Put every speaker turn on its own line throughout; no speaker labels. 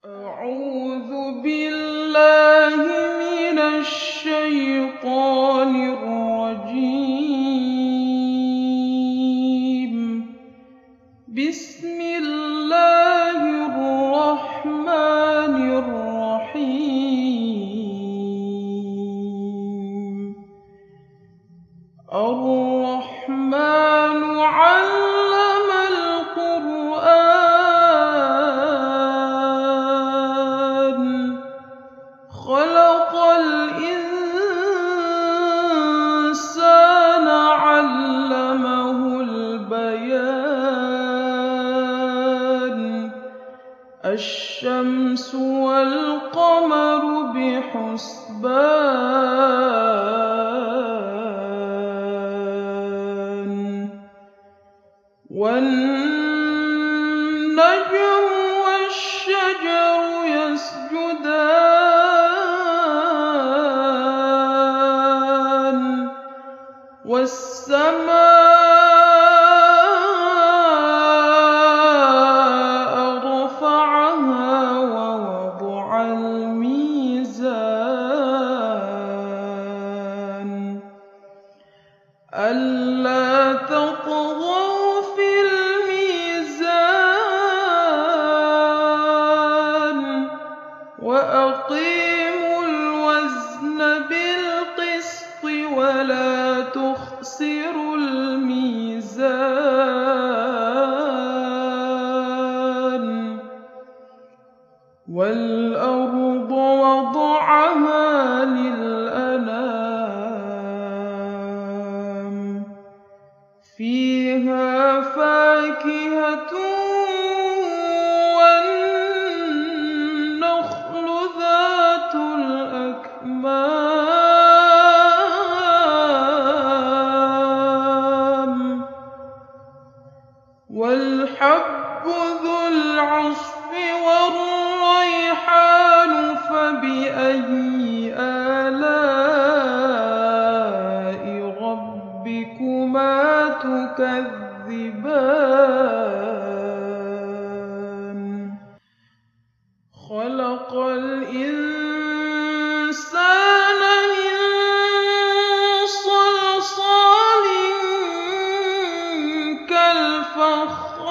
أعوذ بالله من الشيطان الرجيم. بسم الله الرحمن الرحيم. الرحمن علم القرآن خلق الإنسان علمه البيان. الشمس والقمر بحسبان والنجم والشجر يسجدان والسماء رفعها ووضع الميزان ألا تطغوا في الميزان وأقيموا الوزن بالقسط ولا تخسروا الميزان. والأرض وضعها للأنام فيها فاكهة والنخل ذات الأكمام والحب ذو العصف والريحان فبأي آلاء ربكما تكذبان. خلق الإنسان من صلصال كالفخار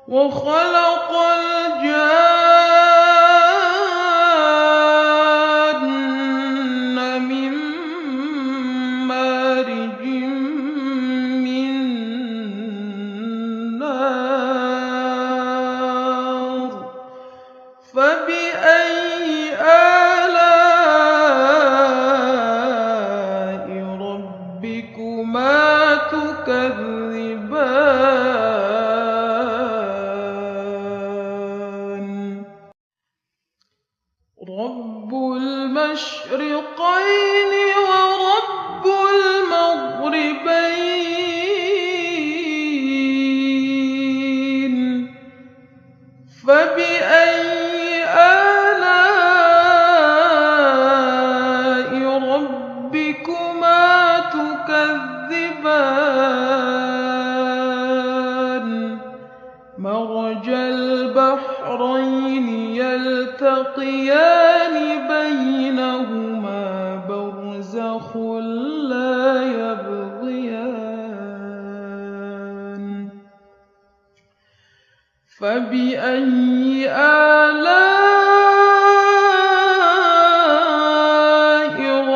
وخلق الجان من مارج من نار فبأي آلاء ربكما تكذبان. رب المشرقين ورب المغربين فبأي آلاء ربكما تكذبان. مرج البحرين يلتقيان بينهما برزخ لا يبغيان فبأي آلاء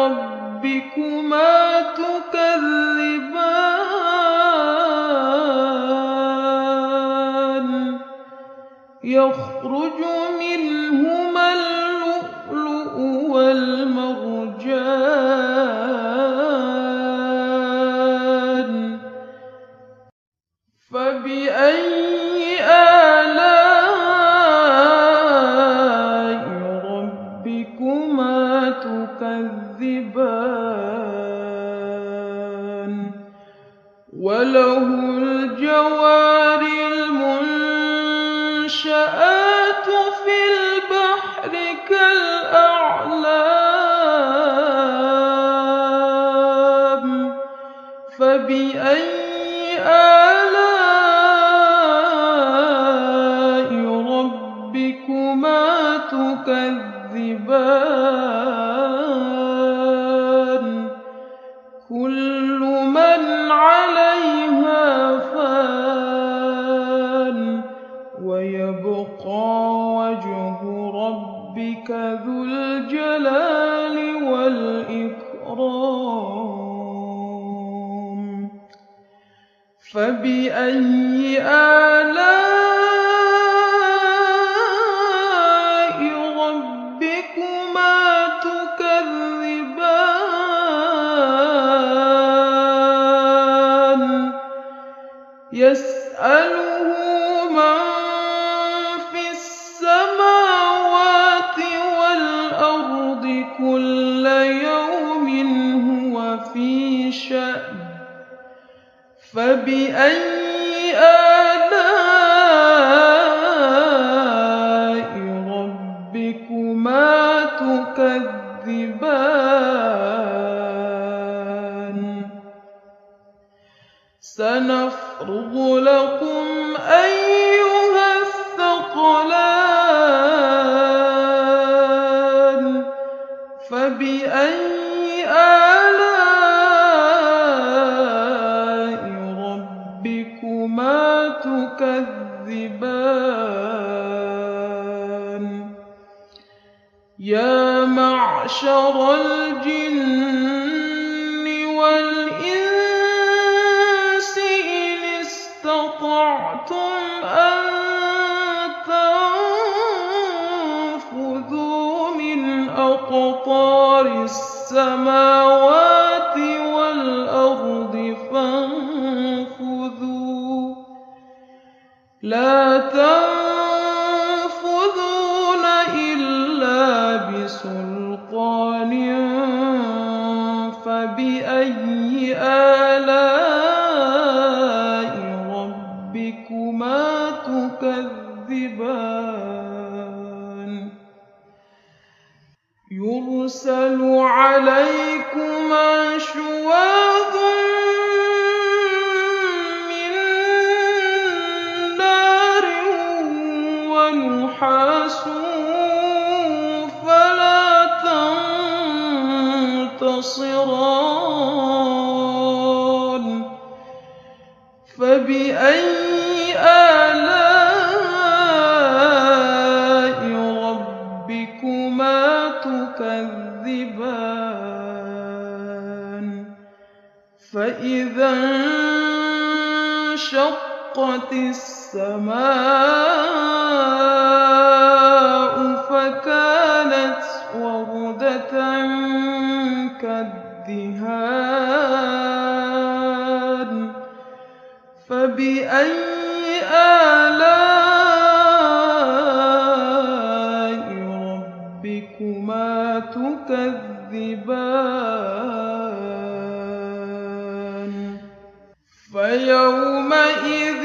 ربكما تكذبان. يخرج منهما اللؤلؤ والمرجان فبأي آلاء ربكما تكذبان. وله الجوار المنشآت في البحر كالأعلام فبأي آلاء فبأي آلاء ربكما تكذبان يسأله من في السماوات والأرض كل يوم هو في شأن فبأي آلاء ربكما تكذبان سنفرغ لكم أيها الثقلان فبأي آلاء ربكما تكذبان يا معشر الجن والإنس إن استطعتم أن تنفذوا من أقطار السماوات والأرض فانفذوا لا تنفذون إلا بسلطان فبأي آلاء ربكما تكذبان يرسل عليكما شواظ من نار ونحاس فلا تنتصران فبأي آلاء ربكما تكذبان فإذا انشقت السماء فكانت وردة كالدهان فبأي آلاء ربكما تكذبان فيومئذ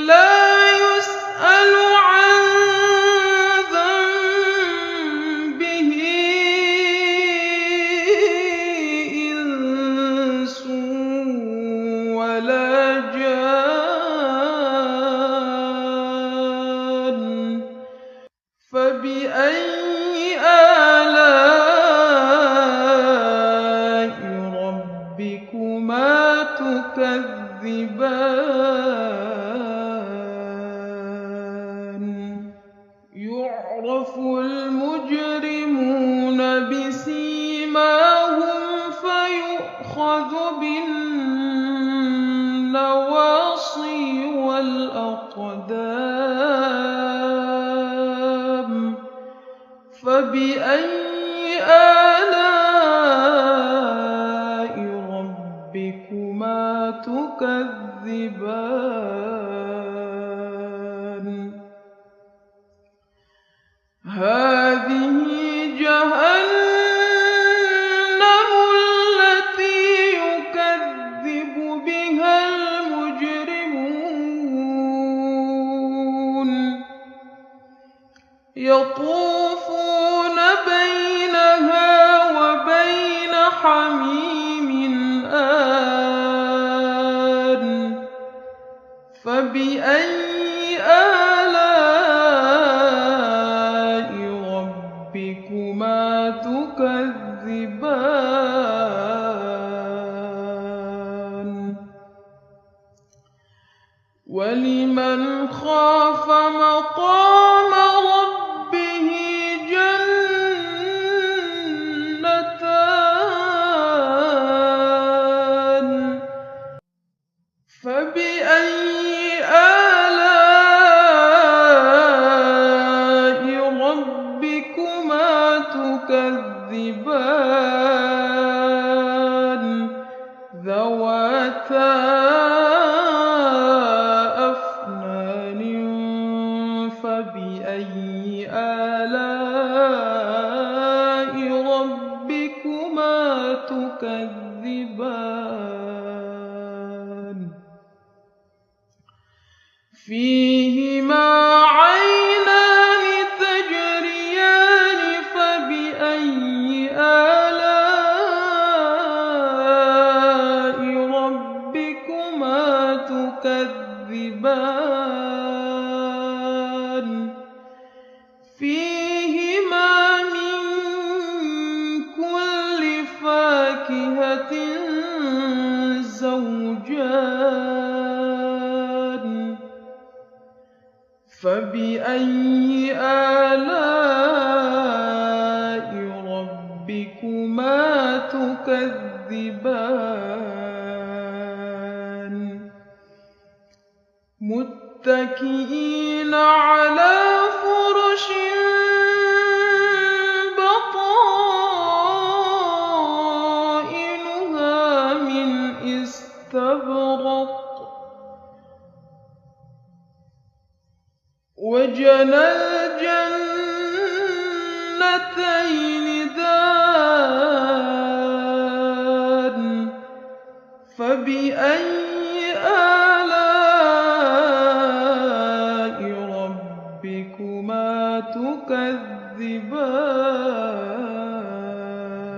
لا يسأل عن ذنبه إنس ولا جان فبأي آلاء ربكما تكذبان يعرف المجرمون بسيماهم فيؤخذ بالنواصي والأقدام فبأي آلاء ربكما تكذبان هذه جهنم التي يكذب بها المجرمون يطوفون بينها وبين حميم آن فبأي آلاء ربكما تكذبان ولمن خاف مقام ربه جنتان فبأي فيهما عينان تجريان فبأي آلاء ربكما تكذبان فيهما من كل فاكهة زوجان فبأي آلاء ربكما تكذبان متكئين على فرش بطائنها من استبرق وجنى الجنتين دان فبأي آلاء ربكما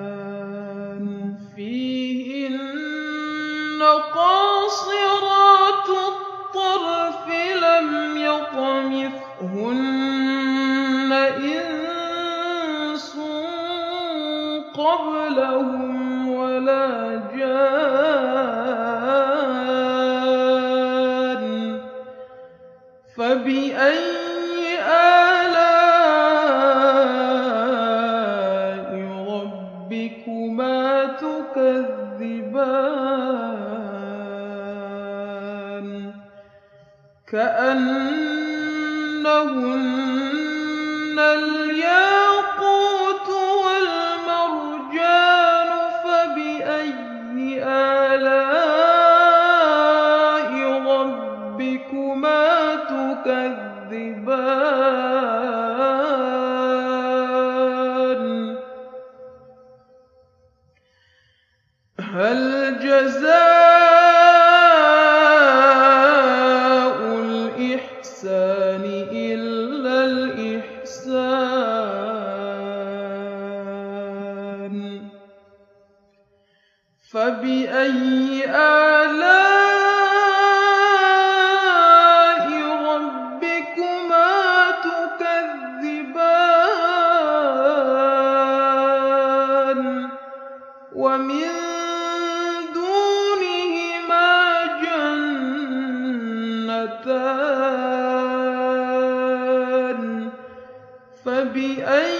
تكذبان فيهن قاصرات الطرف لم يطمثهن إنس قبلهم ولا جان فبأي آلاء ربكما تكذبان كأنهن الياقوت والمرجان فبأي آلاء ربكما تكذبان هل جزاء الإحسان إلا الإحسان فبأي آلاء ربكما تكذبان ومن دونهما جنتان فبأي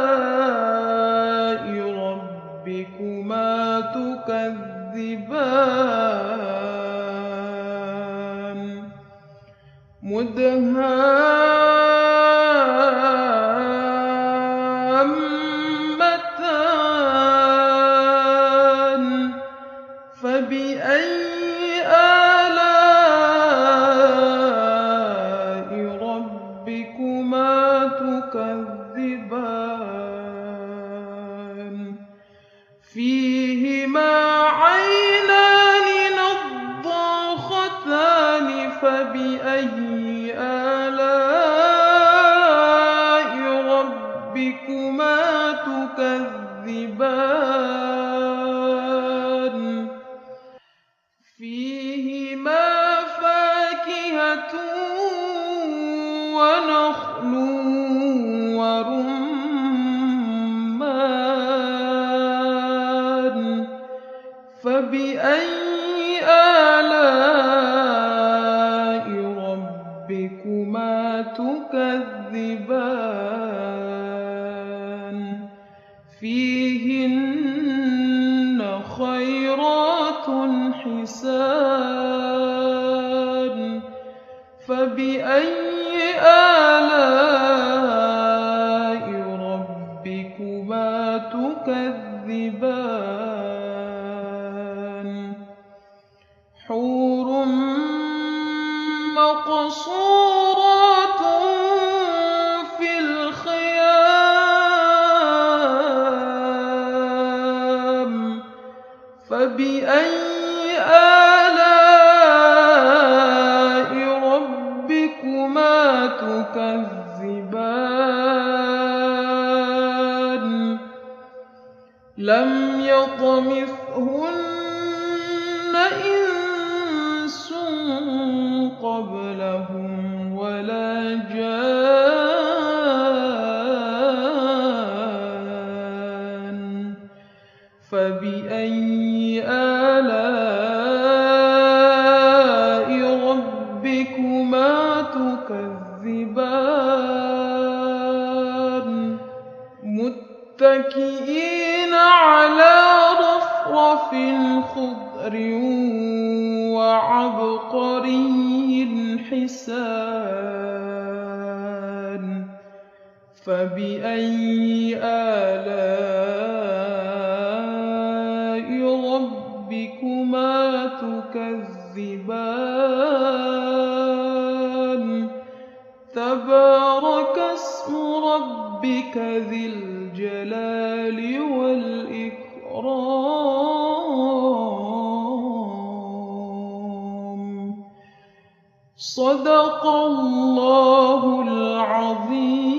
آلاء ربكما تكذبان مدهامتان فبأي آلاء ربكما تكذبان فيهما عينان نضاختان فبأي آلاء ربكما تكذبان فيهما فاكهة ونخل ورمان فبأي آلاء ربكما تكذبان فيهن خيرات حسان فبأي آلاء ربكما تكذبان حور مقصورات في الخيام فبأي آلاء لم يطمثهن إنس قبلهم ولا جان فبأي آلاء ربكما تكذبان متكئين على رفرف خضر وعبقري حسان فبأي آلاء ربكما تكذبان تبارك اسم ربك ذي الجلال والإكرام صدق الله العظيم.